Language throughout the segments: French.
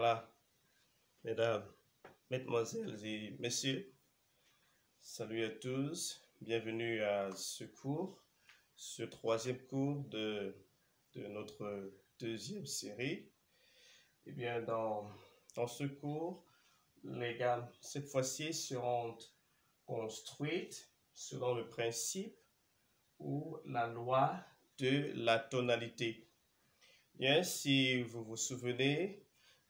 Voilà, mesdames, mesdemoiselles et messieurs, salut à tous, bienvenue à ce cours, ce troisième cours de notre deuxième série. Eh bien, dans ce cours, les gammes, cette fois-ci, seront construites selon le principe ou la loi de la tonalité. Bien, si vous vous souvenez,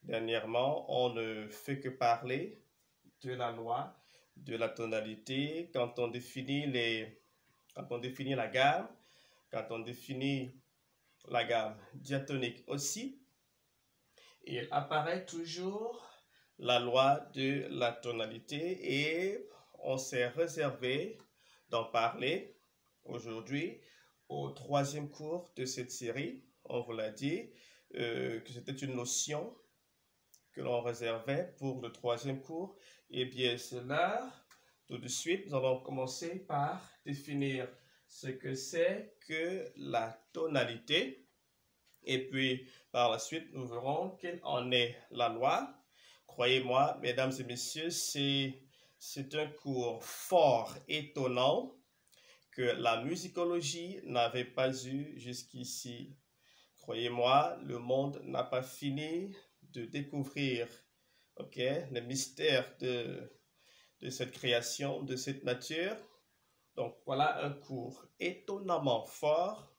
dernièrement, on ne fait que parler de la loi de la tonalité quand on définit la gamme, quand on définit la gamme diatonique aussi. Il apparaît toujours la loi de la tonalité et on s'est réservé d'en parler aujourd'hui au troisième cours de cette série. On vous l'a dit que c'était une notion que l'on réservait pour le troisième cours. Et bien, c'est l'heure. Tout de suite, nous allons commencer par définir ce que c'est que la tonalité. Et puis, par la suite, nous verrons quelle en est la loi. Croyez-moi, mesdames et messieurs, c'est un cours fort étonnant que la musicologie n'avait pas eu jusqu'ici. Croyez-moi, le monde n'a pas fini de découvrir les mystères de cette création, de cette nature. Donc voilà un cours étonnamment fort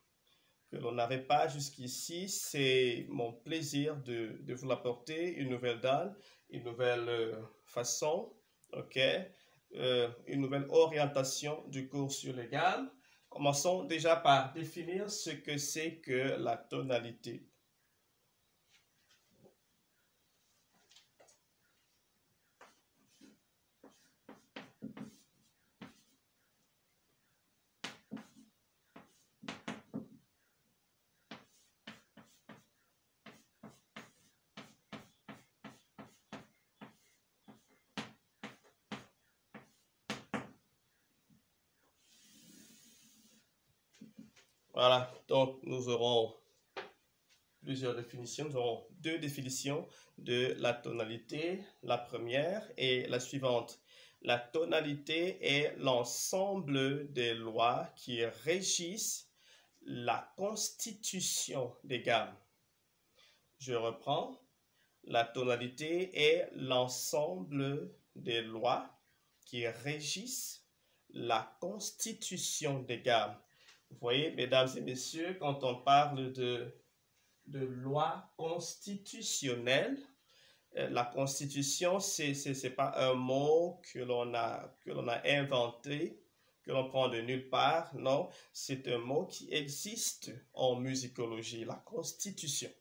que l'on n'avait pas jusqu'ici. C'est mon plaisir de vous l'apporter, une nouvelle donne, une nouvelle façon, une nouvelle orientation du cours sur les gammes. Commençons déjà par définir ce que c'est que la tonalité. Voilà, donc nous aurons plusieurs définitions. Nous aurons deux définitions de la tonalité. La première est la suivante. La tonalité est l'ensemble des lois qui régissent la constitution des gammes. Je reprends. La tonalité est l'ensemble des lois qui régissent la constitution des gammes. Vous voyez, mesdames et messieurs, quand on parle de loi constitutionnelle, la constitution, c'est pas un mot que l'on a inventé, que l'on prend de nulle part. Non, c'est un mot qui existe en musicologie, la constitution.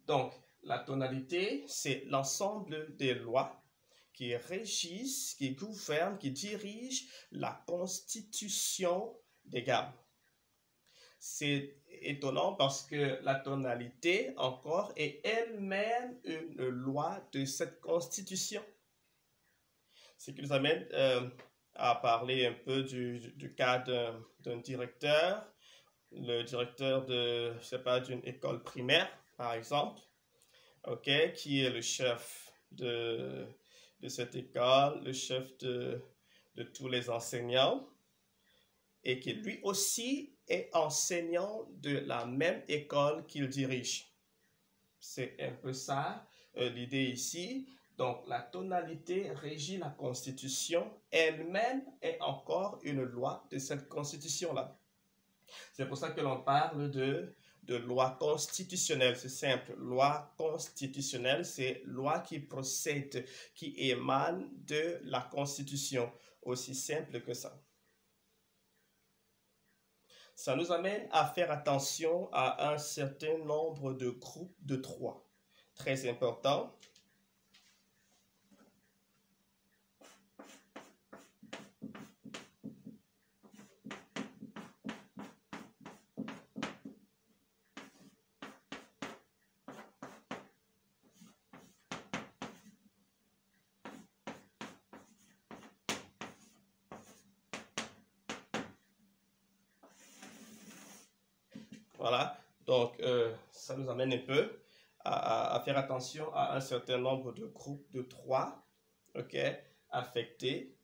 Donc, la tonalité, c'est l'ensemble des lois qui régissent, qui gouvernent, qui dirigent la constitution des gammes. C'est étonnant parce que la tonalité, encore, est elle-même une loi de cette constitution. Ce qui nous amène à parler un peu du cas d'un directeur, le directeur d'une école primaire, par exemple, qui est le chef de cette école, le chef de tous les enseignants, et qui lui aussi est enseignant de la même école qu'il dirige. C'est un peu ça l'idée ici. Donc la tonalité régit la constitution, elle-même est encore une loi de cette constitution-là. C'est pour ça que l'on parle de loi constitutionnelle. C'est simple. Loi constitutionnelle, c'est loi qui procède, qui émane de la Constitution. Aussi simple que ça. Ça nous amène à faire attention à un certain nombre de groupes de 3. Très important. Voilà, donc ça nous amène un peu à faire attention à un certain nombre de groupes de 3, ok, affectés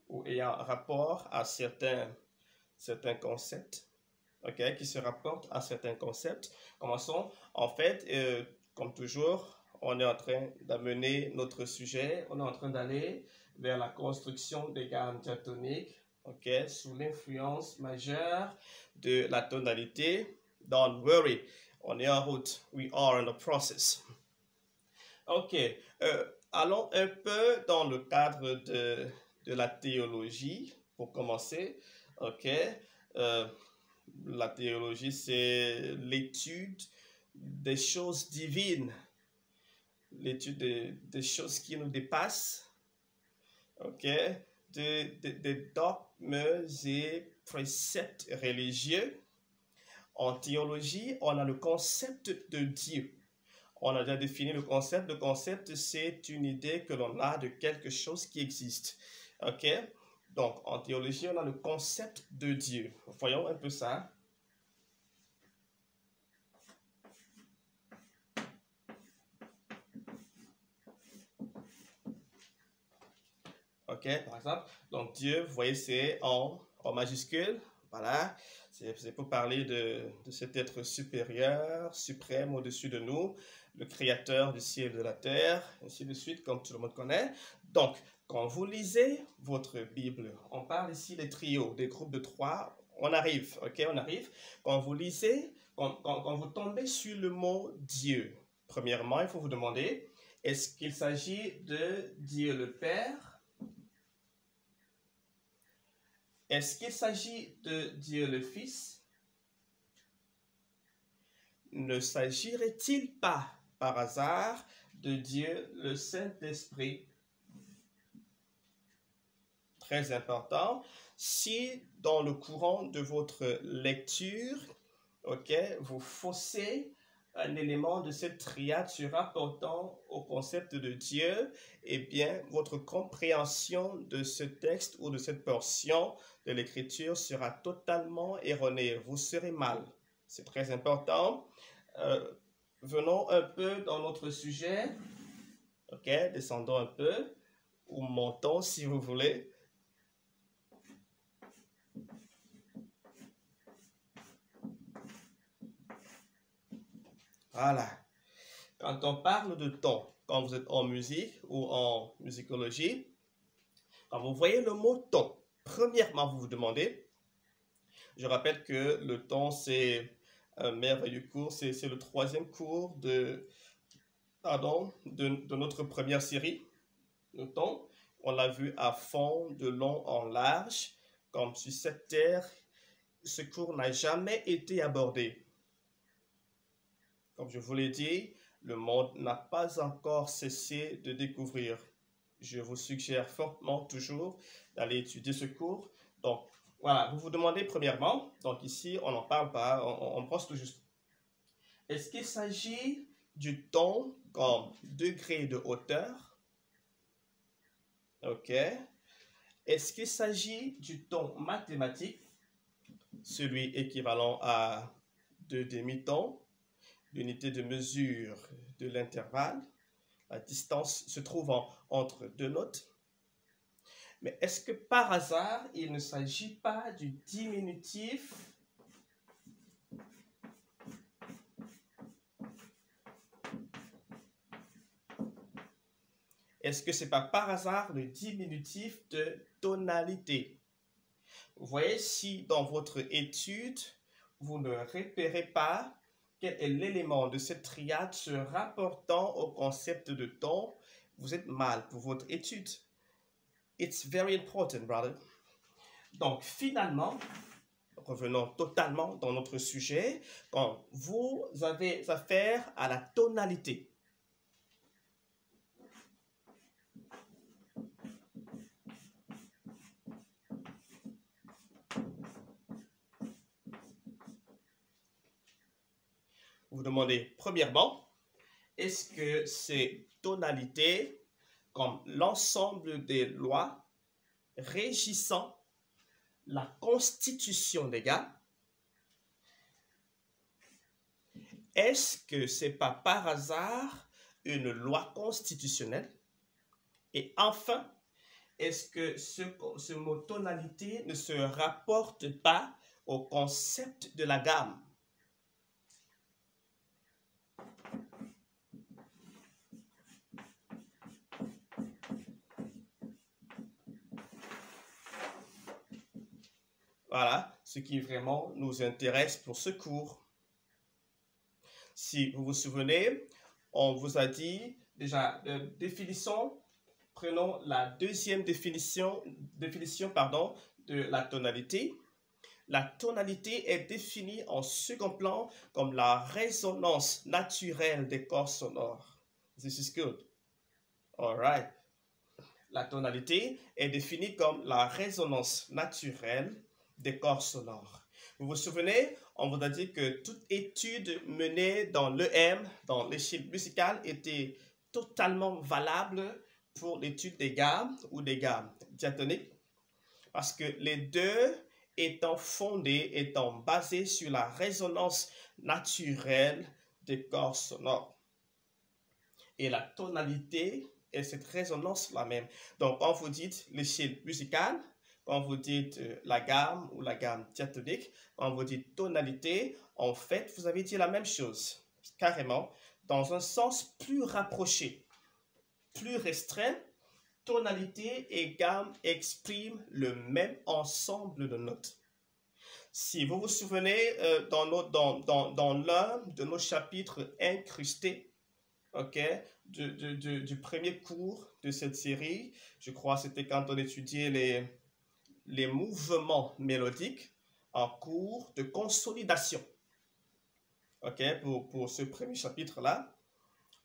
ou ayant rapport à certains concepts, ok, qui se rapportent à certains concepts. Commençons. En fait, comme toujours, on est en train d'amener notre sujet, on est en train d'aller vers la construction des gammes diatoniques, ok, sous l'influence majeure de la tonalité. Don't worry, on est en route. We are in the process. Ok, allons un peu dans le cadre de la théologie, pour commencer. Ok, la théologie, c'est l'étude des choses divines, l'étude des choses qui nous dépassent, ok, des dogmes et préceptes religieux. En théologie, on a le concept de Dieu. On a déjà défini le concept. Le concept, c'est une idée que l'on a de quelque chose qui existe. Ok? Donc, en théologie, on a le concept de Dieu. Voyons un peu ça. Ok, par exemple. Donc, Dieu, vous voyez, c'est en majuscule. Voilà. C'est pour parler de cet être supérieur, suprême au-dessus de nous, le créateur du ciel et de la terre, ainsi de suite, comme tout le monde connaît. Donc, quand vous lisez votre Bible, on parle ici des trios, des groupes de 3, on arrive, ok, on arrive. Quand vous lisez, quand vous tombez sur le mot Dieu, premièrement, il faut vous demander, est-ce qu'il s'agit de Dieu le Père? Est-ce qu'il s'agit de Dieu le Fils? Ne s'agirait-il pas, par hasard, de Dieu le Saint-Esprit? Très important. Si, dans le courant de votre lecture, ok, vous faussez un élément de cette triade se rapportant au concept de Dieu, eh bien, votre compréhension de ce texte ou de cette portion de l'écriture sera totalement erronée. Vous serez mal. C'est très important. Venons un peu dans notre sujet. Ok, descendons un peu, ou montons si vous voulez. Voilà. Quand on parle de ton, quand vous êtes en musique ou en musicologie, quand vous voyez le mot ton, premièrement, vous vous demandez, je rappelle que le ton, c'est un merveilleux cours, c'est le 3e cours de notre première série, le ton. On l'a vu à fond, de long en large, comme sur cette terre, ce cours n'a jamais été abordé. Comme je vous l'ai dit, le monde n'a pas encore cessé de découvrir. Je vous suggère fortement toujours d'aller étudier ce cours. Donc, voilà, vous vous demandez premièrement, donc ici, on n'en parle pas, on brosse tout juste. Est-ce qu'il s'agit du ton comme degré de hauteur? Ok. Est-ce qu'il s'agit du ton mathématique, celui équivalent à 2 demi-tons, l'unité de mesure de l'intervalle? La distance se trouvant entre 2 notes. Mais est-ce que par hasard, il ne s'agit pas du diminutif Est-ce que c'est pas par hasard le diminutif de tonalité? Vous voyez, si dans votre étude, vous ne repérez pas quel est l'élément de cette triade se rapportant au concept de ton, vous êtes mal pour votre étude. It's very important, brother. Donc, finalement, revenons totalement dans notre sujet, quand vous avez affaire à la tonalité. Vous demandez, premièrement, est-ce que ces tonalités, comme l'ensemble des lois régissant la constitution des gammes, est-ce que c'est pas par hasard une loi constitutionnelle? Et enfin, est-ce que ce mot tonalité ne se rapporte pas au concept de la gamme? Voilà ce qui vraiment nous intéresse pour ce cours. Si vous vous souvenez, on vous a dit déjà, prenons la deuxième définition de la tonalité. La tonalité est définie en second plan comme la résonance naturelle des corps sonores. This is good. All right. La tonalité est définie comme la résonance naturelle des corps sonores. Vous vous souvenez, on vous a dit que toute étude menée dans l'EM, dans l'échelle musicale, était totalement valable pour l'étude des gammes ou des gammes diatoniques, parce que les deux étant basés sur la résonance naturelle des corps sonores. Et la tonalité est cette résonance-là même. Donc, quand vous dites l'échelle musicale, quand vous dites la gamme ou la gamme diatonique, quand vous dites tonalité, en fait, vous avez dit la même chose, carrément, dans un sens plus rapproché, plus restreint. Tonalité et gamme expriment le même ensemble de notes. Si vous vous souvenez, dans l'un de nos chapitres incrustés, du premier cours de cette série, je crois que c'était quand on étudiait les mouvements mélodiques en cours de consolidation. Pour ce premier chapitre-là,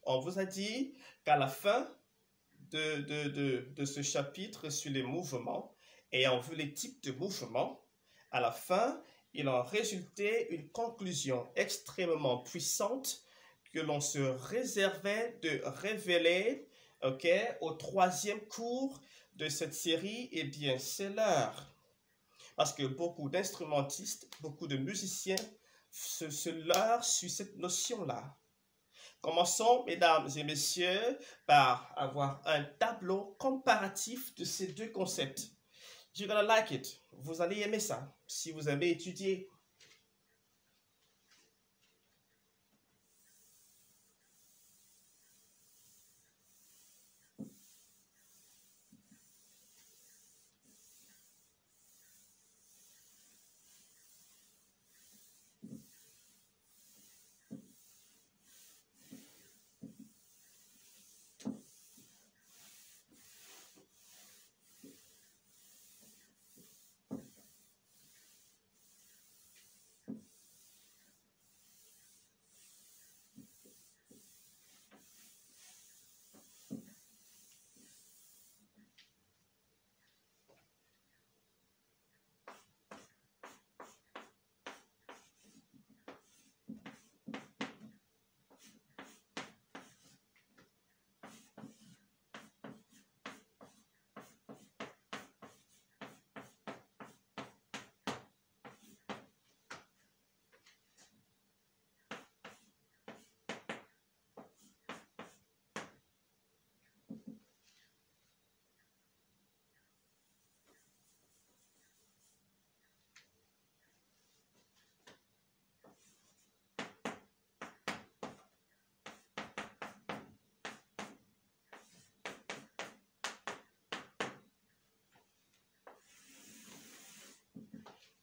on vous a dit qu'à la fin de ce chapitre sur les mouvements, ayant vu les types de mouvements, à la fin, il en résultait une conclusion extrêmement puissante que l'on se réservait de révéler au troisième cours de cette série. Eh bien, c'est l'heure. Parce que beaucoup d'instrumentistes, beaucoup de musiciens se leurrent sur cette notion-là. Commençons, mesdames et messieurs, par avoir un tableau comparatif de ces deux concepts. You're gonna like it. Vous allez aimer ça si vous avez étudié.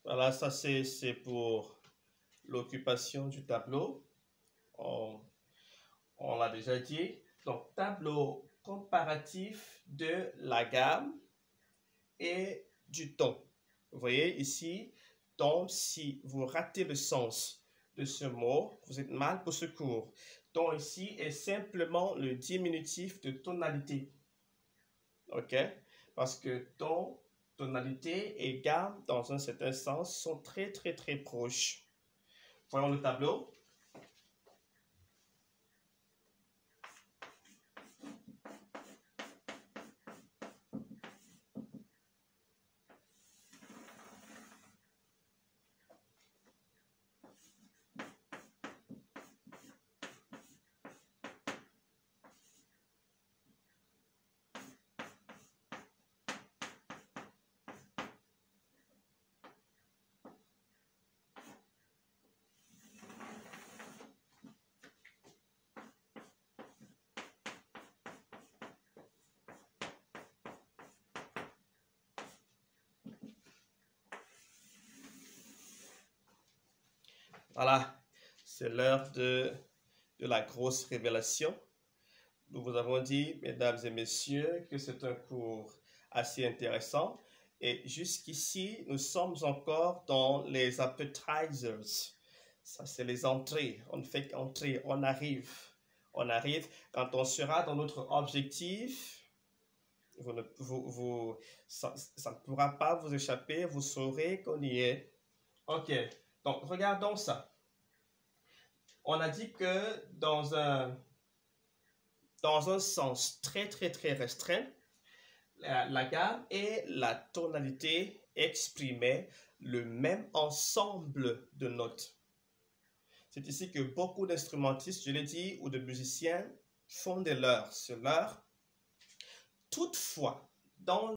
Voilà, ça c'est pour l'occupation du tableau. On l'a déjà dit. Donc, tableau comparatif de la gamme et du ton. Vous voyez ici, ton, si vous ratez le sens de ce mot, vous êtes mal pour ce cours. Ton ici est simplement le diminutif de tonalité. OK? Parce que ton, tonalité et gamme, dans un certain sens, sont très, très, très proches. Voyons le tableau. Voilà, c'est l'heure de la grosse révélation. Nous vous avons dit, mesdames et messieurs, que c'est un cours assez intéressant. Et jusqu'ici, nous sommes encore dans les appetizers. Ça, c'est les entrées. On ne fait qu'entrer, on arrive. On arrive. Quand on sera dans notre objectif, ça ne pourra pas vous échapper. Vous saurez qu'on y est. OK. Donc, regardons ça. On a dit que dans un sens très restreint, la gamme et la tonalité exprimaient le même ensemble de notes. C'est ici que beaucoup d'instrumentistes, je l'ai dit, ou de musiciens font des leurs sur l'heure. Toutefois, dans